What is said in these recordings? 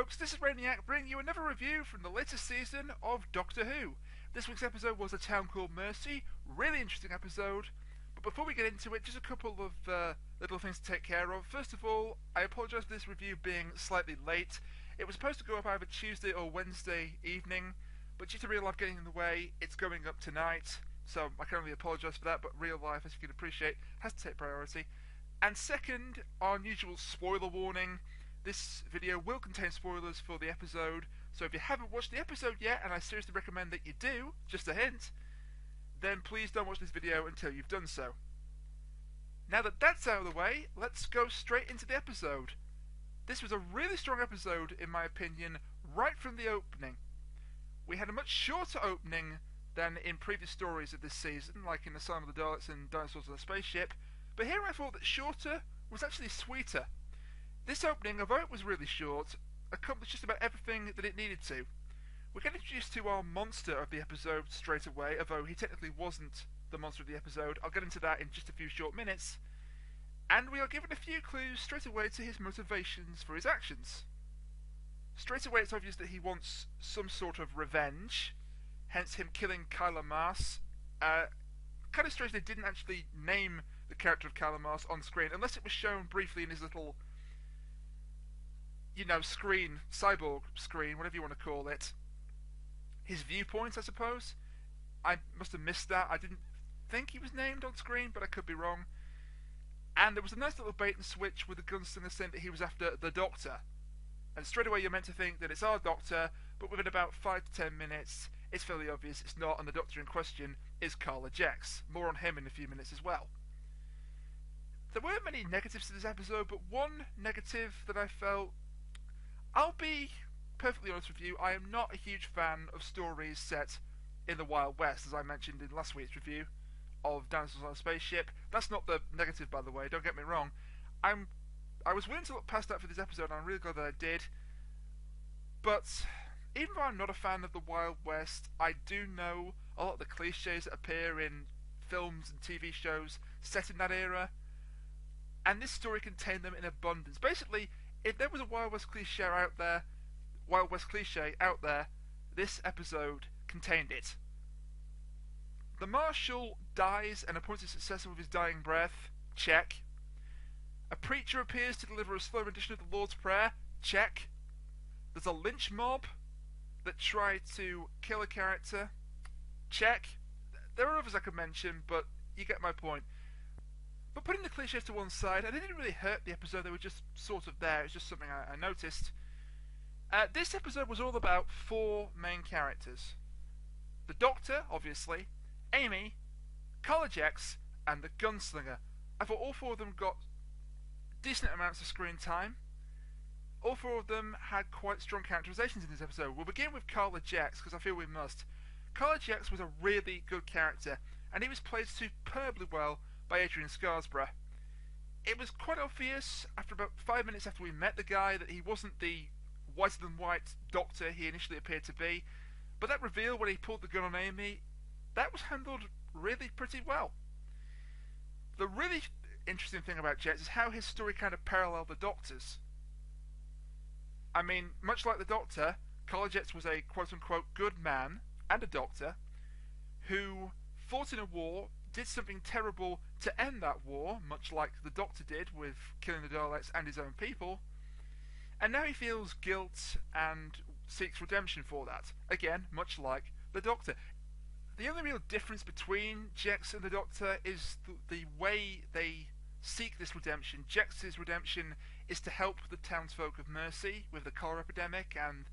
folks, this is Rainiac bringing you another review from the latest season of Doctor Who. This week's episode was A Town Called Mercy, really interesting episode, but before we get into it, just a couple of little things to take care of. First of all, I apologise for this review being slightly late. It was supposed to go up either Tuesday or Wednesday evening, but due to real life getting in the way, it's going up tonight, so I can only apologise for that, but real life, as you can appreciate, has to take priority. And second, our unusual spoiler warning. This video will contain spoilers for the episode, so if you haven't watched the episode yet, and I seriously recommend that you do, just a hint, then please don't watch this video until you've done so. Now that that's out of the way, let's go straight into the episode. This was a really strong episode, in my opinion, right from the opening. We had a much shorter opening than in previous stories of this season, like in Asylum of the Daleks and Dinosaurs on a Spaceship, but here I thought that shorter was actually sweeter. This opening, although it was really short, accomplished just about everything that it needed to. We get introduced to our monster of the episode straight away, although he technically wasn't the monster of the episode. I'll get into that in just a few short minutes. And we are given a few clues straight away to his motivations for his actions. Straight away it's obvious that he wants some sort of revenge, hence him killing Kyla Mars. Kind of strange they didn't actually name the character of Kyla Mars on screen, unless it was shown briefly in his little, screen, cyborg screen, whatever you want to call it. His viewpoint, I suppose. I must have missed that. I didn't think he was named on screen, but I could be wrong. And there was a nice little bait and switch with the gunslinger saying that he was after the Doctor. And straight away you're meant to think that it's our Doctor, but within about 5 to 10 minutes, it's fairly obvious it's not, and the Doctor in question is Carla Jex. More on him in a few minutes as well. There weren't many negatives to this episode, but one negative that I felt, I'll be perfectly honest with you, I am not a huge fan of stories set in the Wild West, as I mentioned in last week's review of Dinosaurs on a Spaceship. That's not the negative, by the way, don't get me wrong. I was willing to look past that for this episode, and I'm really glad that I did. But even though I'm not a fan of the Wild West, I do know a lot of the cliches that appear in films and TV shows set in that era, and this story contained them in abundance. Basically, if there was a Wild West cliche out there, this episode contained it. The Marshal dies and appoints his successor with his dying breath. Check. A preacher appears to deliver a slow rendition of the Lord's Prayer. Check. There's a lynch mob that tried to kill a character. Check. There are others I could mention, but you get my point. But putting the cliches to one side, and it didn't really hurt the episode, they were just sort of there, it's just something I noticed. This episode was all about 4 main characters. The Doctor, obviously, Amy, Carla Jex, and the Gunslinger. I thought all 4 of them got decent amounts of screen time. All 4 of them had quite strong characterizations in this episode. We'll begin with Carla Jex, because I feel we must. Carla Jex was a really good character, and he was played superbly well by Adrian Scarsborough. It was quite obvious after about 5 minutes after we met the guy that he wasn't the whiter than white Doctor he initially appeared to be, but that reveal when he pulled the gun on Amy, that was handled really pretty well. The really interesting thing about Jex is how his story kind of paralleled the Doctor's. I mean, much like the Doctor, Carla Jex was a quote-unquote good man and a doctor who fought in a war, did something terrible to end that war, much like the Doctor did with killing the Daleks and his own people, and now he feels guilt and seeks redemption for that. Again, much like the Doctor. The only real difference between Jex and the Doctor is the way they seek this redemption. Jex's redemption is to help the townsfolk of Mercy with the cholera epidemic and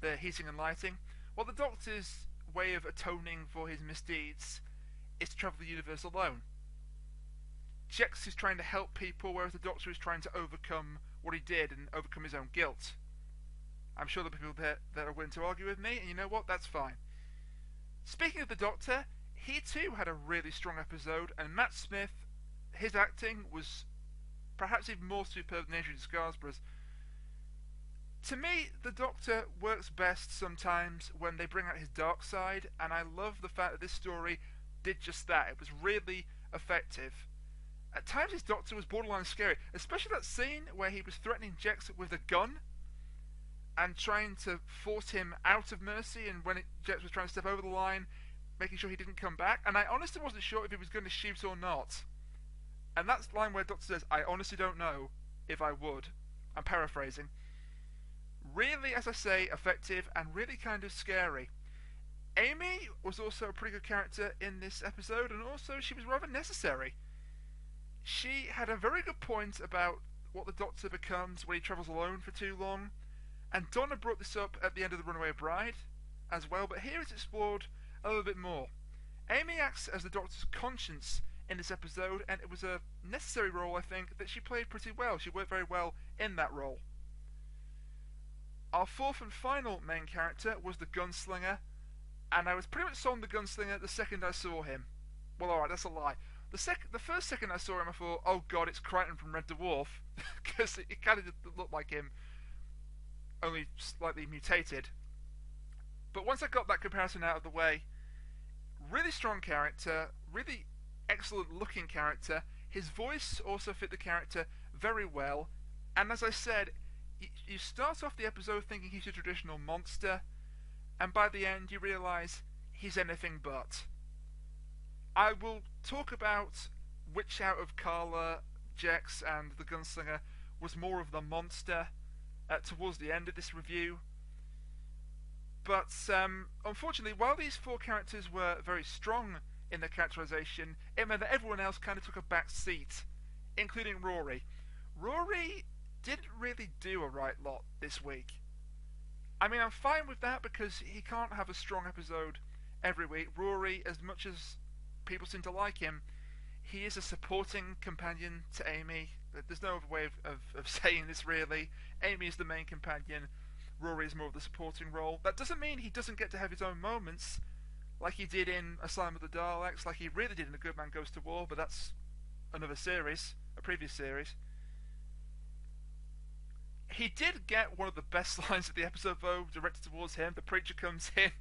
the heating and lighting, while the Doctor's way of atoning for his misdeeds is to travel the universe alone. Jex is trying to help people, whereas the Doctor is trying to overcome what he did and overcome his own guilt. I'm sure there'll be people that are willing to argue with me, and you know what? That's fine. Speaking of the Doctor, he too had a really strong episode, and Matt Smith, his acting was perhaps even more superb than Adrian Scarsborough's. To me, the Doctor works best sometimes when they bring out his dark side, and I love the fact that this story did just that. It was really effective. At times his Doctor was borderline scary, especially that scene where he was threatening Jex with a gun. and trying to force him out of Mercy, and when Jex was trying to step over the line, making sure he didn't come back. And I honestly wasn't sure if he was going to shoot or not. And that's the line where Doctor says, "I honestly don't know if I would." I'm paraphrasing. Really, as I say, effective and really kind of scary. Amy was also a pretty good character in this episode, and also she was rather necessary. She had a very good point about what the Doctor becomes when he travels alone for too long, and Donna brought this up at the end of The Runaway Bride as well, but here it's explored a little bit more. Amy acts as the Doctor's conscience in this episode, and it was a necessary role, I think, that she played pretty well. She worked very well in that role. Our fourth and final main character was the Gunslinger, and I was pretty much sold on the Gunslinger the second I saw him. Well, alright, that's a lie. The first second I saw him, I thought, oh god, it's Crichton from Red Dwarf, because it kind of looked like him, only slightly mutated. But once I got that comparison out of the way, really strong character, really excellent looking character. His voice also fit the character very well, and as I said, you start off the episode thinking he's a traditional monster, and by the end you realise he's anything but. I will talk about which out of Carla, Jex and the Gunslinger was more of the monster towards the end of this review. But unfortunately, while these four characters were very strong in their characterisation, it meant that everyone else kind of took a back seat, including Rory. Rory didn't really do a right lot this week. I mean, I'm fine with that because he can't have a strong episode every week. Rory, as much as people seem to like him, he is a supporting companion to Amy. There's no other way of saying this, really. Amy is the main companion. Rory is more of the supporting role. That doesn't mean he doesn't get to have his own moments, like he did in Asylum of the Daleks, like he really did in A Good Man Goes to War, but that's another series, a previous series. He did get one of the best lines of the episode, though, directed towards him. The preacher comes in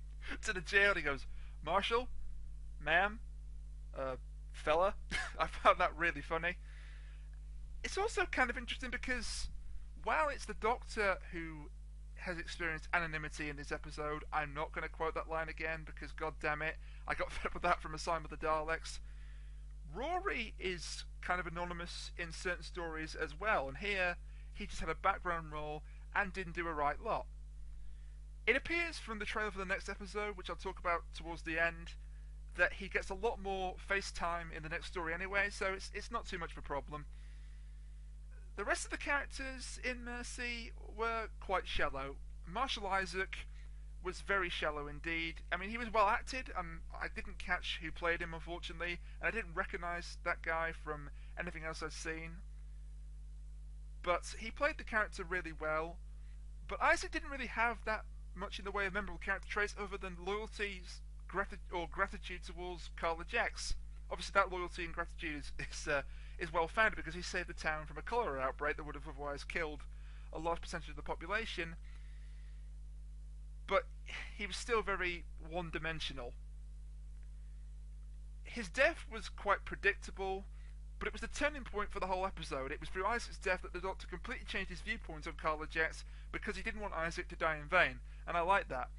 to the jail and he goes, "Marshal, ma'am, fella." I found that really funny. It's also kind of interesting because while it's the Doctor who has experienced anonymity in this episode, I'm not going to quote that line again because, god damn it, I got fed up with that from Asylum of the Daleks. Rory is kind of anonymous in certain stories as well, and here he just had a background role and didn't do a right lot. It appears from the trailer for the next episode, which I'll talk about towards the end, that he gets a lot more face time in the next story anyway, so it's not too much of a problem. The rest of the characters in Mercy were quite shallow. Marshall Isaac was very shallow indeed. I mean, he was well acted. I didn't catch who played him, unfortunately, and I didn't recognise that guy from anything else I'd seen. But he played the character really well. But Isaac didn't really have that much in the way of memorable character traits other than loyalty or gratitude towards Carla Jex. Obviously, that loyalty and gratitude is well founded because he saved the town from a cholera outbreak that would have otherwise killed a large percentage of the population. But he was still very one-dimensional. His death was quite predictable, but it was the turning point for the whole episode. It was through Isaac's death that the Doctor completely changed his viewpoint on Carla Jex because he didn't want Isaac to die in vain, and I like that.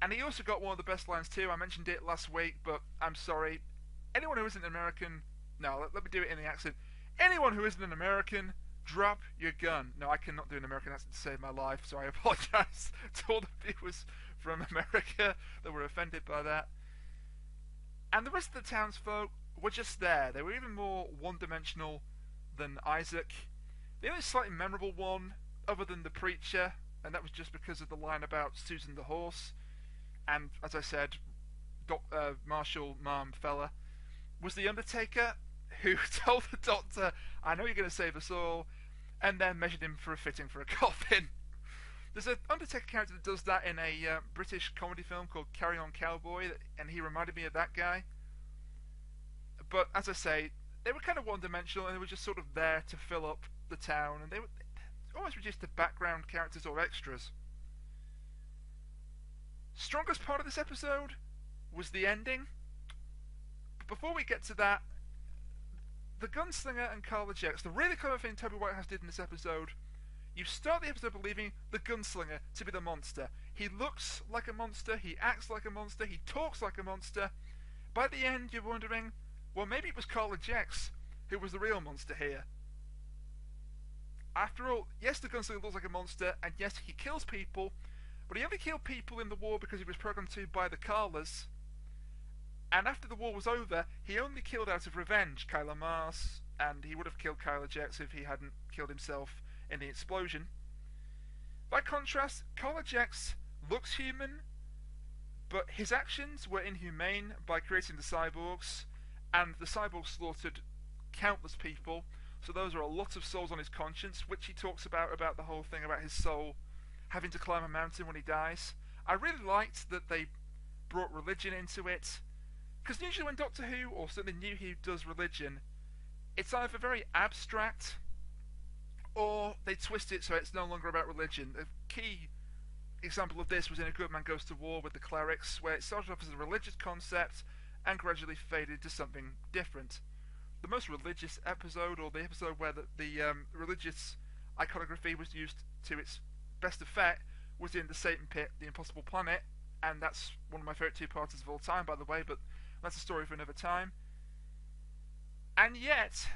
And he also got one of the best lines too. I mentioned it last week, but I'm sorry. Anyone who isn't American... No, let me do it in the accent. Anyone who isn't an American, drop your gun. No, I cannot do an American accent to save my life, so I apologise to all the viewers from America that were offended by that. And the rest of the townsfolk were just there. They were even more one-dimensional than Isaac. The only slightly memorable one, other than the preacher, and that was just because of the line about Susan the horse, and, as I said, Marshall, ma'am, fella, was the Undertaker, who told the Doctor, "I know you're going to save us all," and then measured him for a fitting for a coffin. There's an Undertaker character that does that in a British comedy film called Carry On Cowboy, and he reminded me of that guy. But, as I say, they were kind of one-dimensional, and they were just sort of there to fill up the town, and they were almost reduced to background characters or extras. Strongest part of this episode was the ending. But before we get to that, the Gunslinger and Carla Jex, the really clever thing Toby Whithouse did in this episode, You start the episode believing the gunslinger to be the monster. He looks like a monster, he acts like a monster, he talks like a monster. By the end, you're wondering, well, maybe it was Carla Jex who was the real monster here. After all, yes, the gunslinger looks like a monster, and yes, he kills people, but he only killed people in the war because he was programmed to by the Carlas. And after the war was over, he only killed out of revenge Kyla Mars, and he would have killed Kyla Jex if he hadn't killed himself in the explosion. By contrast, Kyla Jex looks human, but his actions were inhumane by creating the cyborgs, and the cyborgs slaughtered countless people, so those are a lot of souls on his conscience, which he talks about the whole thing about his soul having to climb a mountain when he dies. I really liked that they brought religion into it, because usually when Doctor Who, or certainly New Who, does religion, it's either very abstract, or they twist it so it's no longer about religion. A key example of this was in A Good Man Goes to War with the clerics, where it started off as a religious concept and gradually faded to something different. The most religious episode, or the episode where the religious iconography was used to its best effect, was in The Satan Pit, The Impossible Planet, and that's one of my favourite two-parters of all time, by the way, but that's a story for another time. And yet,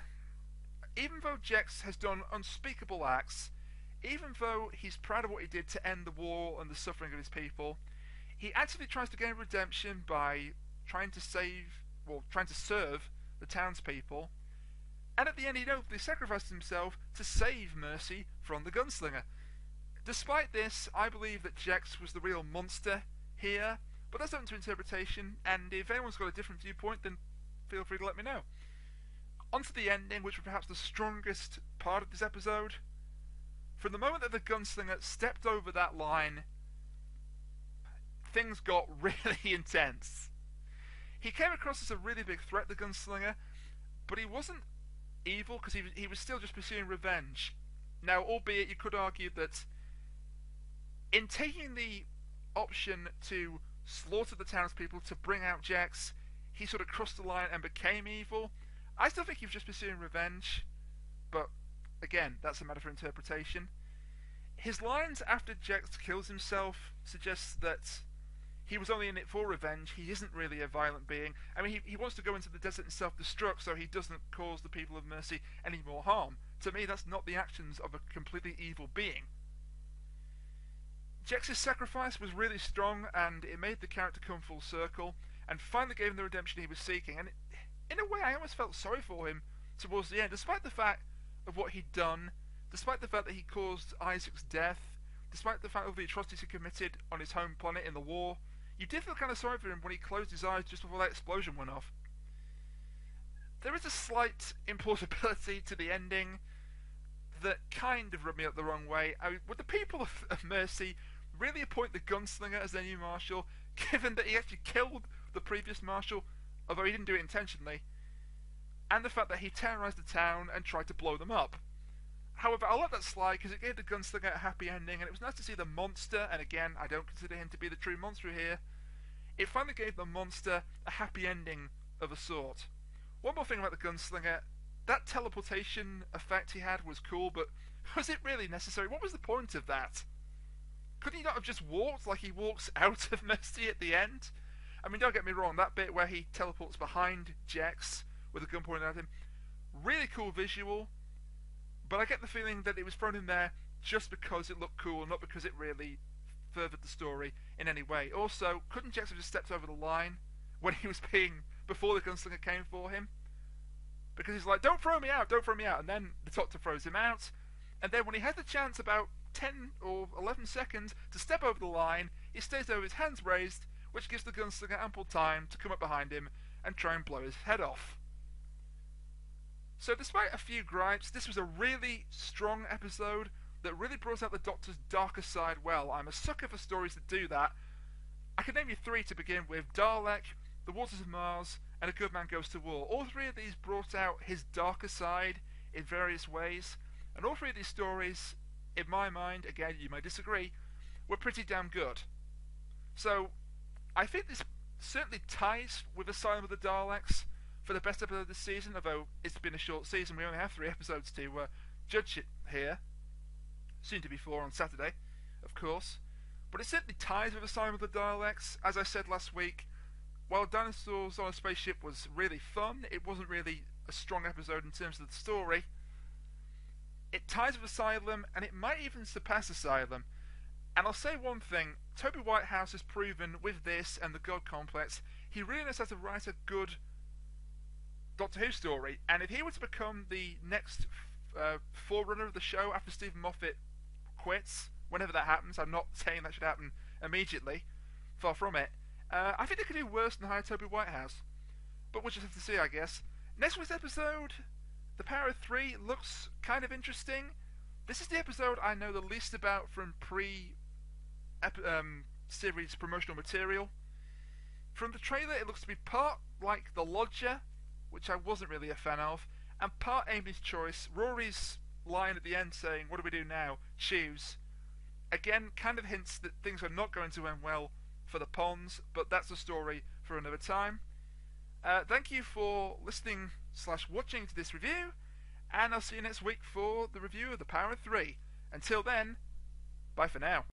even though Jex has done unspeakable acts, even though he's proud of what he did to end the war and the suffering of his people, he actively tries to gain redemption by trying to serve the townspeople, and at the end he nobly sacrificed himself to save Mercy from the gunslinger. Despite this, I believe that Jex was the real monster here, but that's open to interpretation, and if anyone's got a different viewpoint, then feel free to let me know. On to the ending, which was perhaps the strongest part of this episode. From the moment that the gunslinger stepped over that line, things got really intense. He came across as a really big threat, the gunslinger, but he wasn't evil because he was still just pursuing revenge. Now, albeit you could argue that in taking the option to slaughter the townspeople to bring out Jex, he sort of crossed the line and became evil. I still think he was just pursuing revenge, but again, that's a matter for interpretation. His lines after Jex kills himself suggests that he was only in it for revenge. He isn't really a violent being. I mean, he wants to go into the desert and self-destruct so he doesn't cause the people of Mercy any more harm. To me, that's not the actions of a completely evil being. Jex's sacrifice was really strong, and it made the character come full circle, and finally gave him the redemption he was seeking. And in a way, I almost felt sorry for him towards the end, despite the fact of what he'd done, despite the fact that he caused Isaac's death, despite the fact of the atrocities he committed on his home planet in the war. You did feel kind of sorry for him when he closed his eyes just before that explosion went off. There is a slight implausibility to the ending that kind of rubbed me up the wrong way. Would the people of Mercy really appoint the gunslinger as their new marshal, given that he actually killed the previous marshal, although he didn't do it intentionally, and the fact that he terrorised the town and tried to blow them up? However, I let that slide because it gave the gunslinger a happy ending, and it was nice to see the monster, and again, I don't consider him to be the true monster here, it finally gave the monster a happy ending of a sort. One more thing about the gunslinger, that teleportation effect he had was cool, but was it really necessary? What was the point of that? Couldn't he not have just walked like he walks out of Mercy at the end? I mean, don't get me wrong, that bit where he teleports behind Jex with a gun pointed at him, really cool visual, but I get the feeling that it was thrown in there just because it looked cool, not because it really furthered the story in any way. Also, couldn't Jex have just stepped over the line when he was before the gunslinger came for him? Because he's like, don't throw me out, and then the Doctor throws him out, and then when he has the chance about 10 or 11 seconds to step over the line, he stays there with his hands raised, which gives the gunslinger ample time to come up behind him and try and blow his head off. So despite a few gripes, this was a really strong episode that really brought out the Doctor's darker side well. I'm a sucker for stories that do that. I can name you 3 to begin with: Dalek, The Waters of Mars, and A Good Man Goes to War. All 3 of these brought out his darker side in various ways, and all 3 of these stories, in my mind, again you may disagree, were pretty damn good. So I think this certainly ties with Asylum of the Daleks for the best episode of this season, although it's been a short season, we only have 3 episodes to judge it here. soon to be 4 on Saturday, of course. But it certainly ties with Asylum of the Daleks. As I said last week, while Dinosaurs on a Spaceship was really fun, it wasn't really a strong episode in terms of the story. It ties with Asylum, and it might even surpass Asylum. And I'll say one thing, Toby Whithouse has proven with this and the God Complex, he really knows how to write a good Doctor Who story. And if he were to become the next forerunner of the show after Stephen Moffat quits, whenever that happens, I'm not saying that should happen immediately, far from it, I think they could do worse than hire Toby Whithouse. But we'll just have to see, I guess. Next week's episode, The Power of Three, looks kind of interesting. This is the episode I know the least about from series promotional material. From the trailer, it looks to be part like The Lodger, which I wasn't really a fan of, and part Amy's Choice. Rory's line at the end saying, "What do we do now? Choose." Again, kind of hints that things are not going to end well for the Ponds, but that's a story for another time. Thank you for listening/watching to this review, and I'll see you next week for the review of The Power of Three. Until then, bye for now.